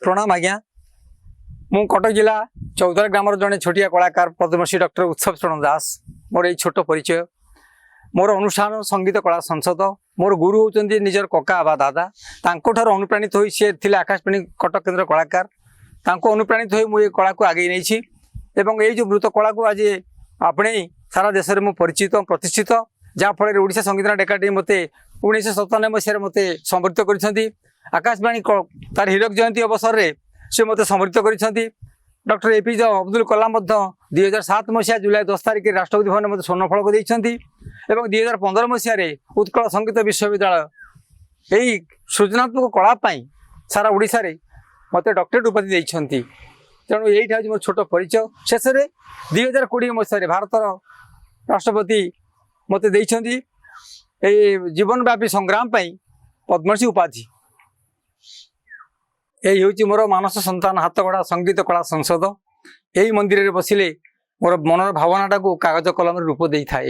प्रणाम आज्ञा मु कटक जिला चौधर ग्राम जड़े छोटिया कलाकार पद्मश्री डॉक्टर उत्सव चरण दास मोर ये छोट परिचय मोर अनुष्ठान संगीत कला संसद मोर गुरु होती निजर कका बा दादा तांको अनुप्राणित हो सी थे आकाशवाणी कटक केन्द्र कलाकार तांको अनुप्राणित हो मुझे कला को आगे नहीं एवं ये जो मृत कला को आज आपणे सारा देश में परिचित प्रतिष्ठित जहाँफल ओडिशा संगीत एकाडेमी मत 1997 मसीह मत समृद्ध कर आकाशवाणी तार हीरक जयंती अवसर में से मत समृद्ध कर डॉक्टर एपीजे अब्दुल कलाम 2007 मसीहा जुलाई 10 तारिख राष्ट्रपति भवन मत स्वर्णफलक देते 2015 मसीह उत्कल संगीत विश्वविद्यालय यही सृजनात्मक कलापाई सारा ओडिशा रे मत डॉक्टरेट उपाधि देते तेणु यही मोर छोट परिचय शेष में 2020 मसीह भारतर राष्ट्रपति मत देते जीवनव्यापी संग्राम पद्मश्री उपाधि यही हूँ मोर मानस संतान हाथगढ़ा संगीत कला संसद यही मंदिर में बसिले मोर मनर भावनाटा को कागज कलम रूप दे था।